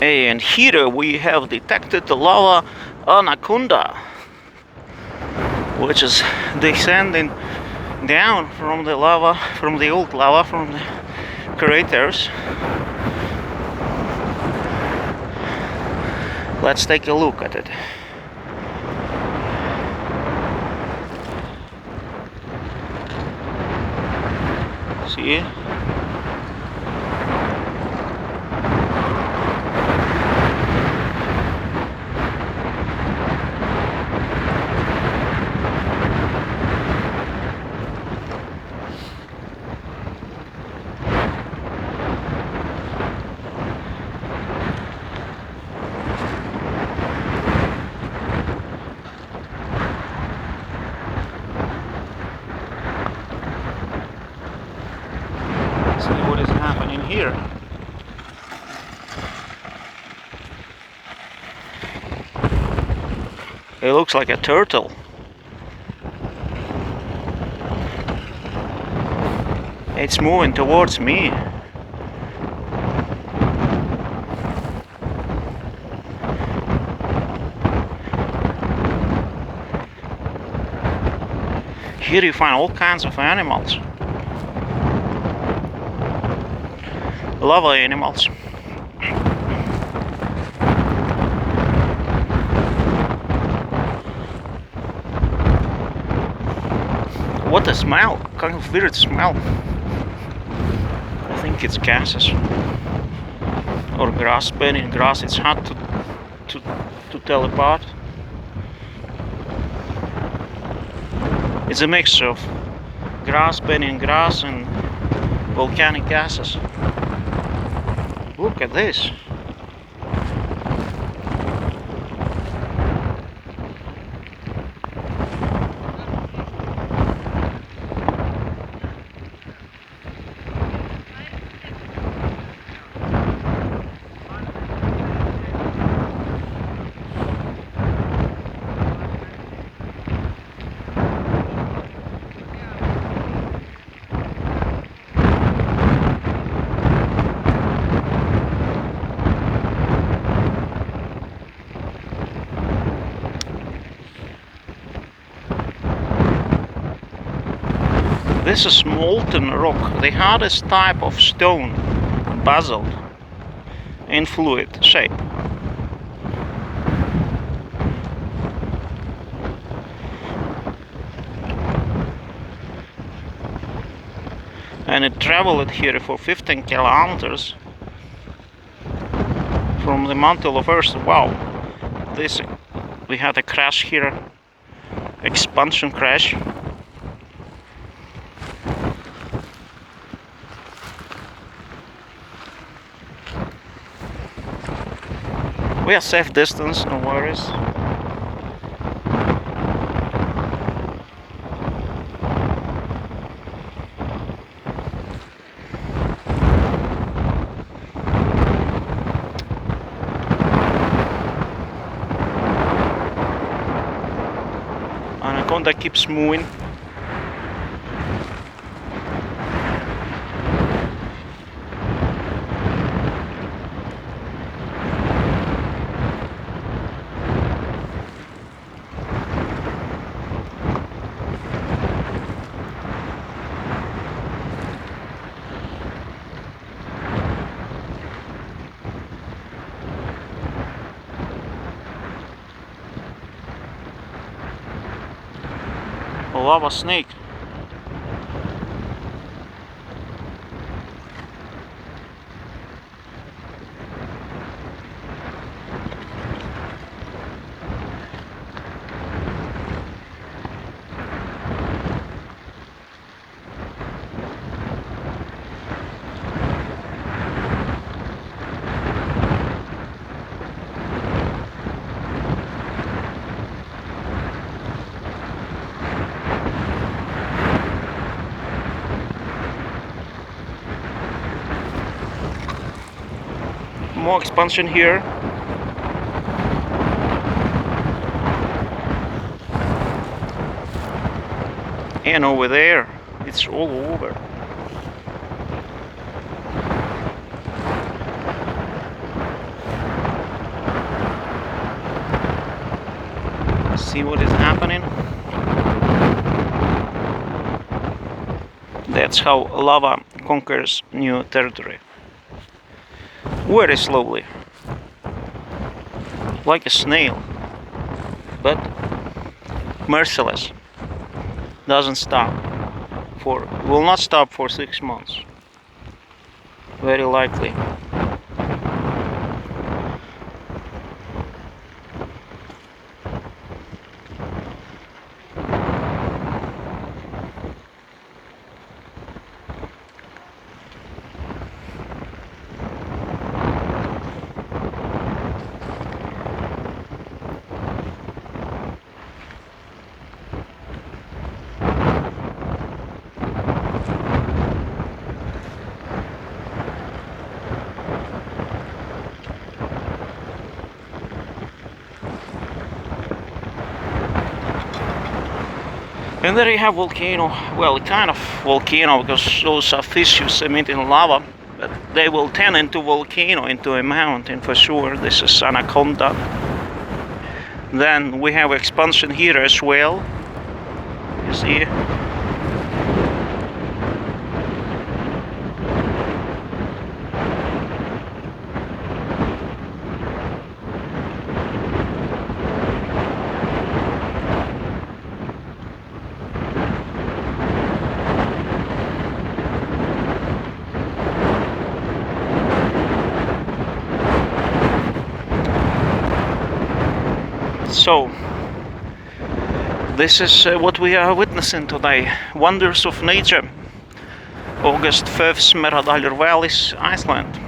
And here we have detected the lava anaconda, which is descending down from the lava, from the old lava, from the craters. Let's take a look at it. See? See what is happening here. It looks like a turtle. It's moving towards me. Here you find all kinds of animals. Lava animals. What a smell! Kind of weird smell. I think it's gases or grass, burning grass. It's hard to tell apart. It's a mixture of grass, burning grass, and volcanic gases. Look at this. This is molten rock, the hardest type of stone, basalt, in fluid shape. And it traveled here for 15 kilometers from the mantle of Earth. Wow, we had a crash here, expansion crash. We are safe distance, no worries. Anaconda keeps moving. A lava snake. More expansion here. And over there, it's all over. see what is happening. That's how lava conquers new territory. Very slowly, like a snail, but merciless. Doesn't stop. Will not stop for 6 months. Very likely. And there you have volcano. Well, kind of volcano, because those are fissures emitting lava, but they will turn into volcano, into a mountain for sure. This is anaconda. Then we have expansion here as well. You see. So, this is what we are witnessing today. Wonders of nature. August 5th, Meradalir Valleys, Iceland.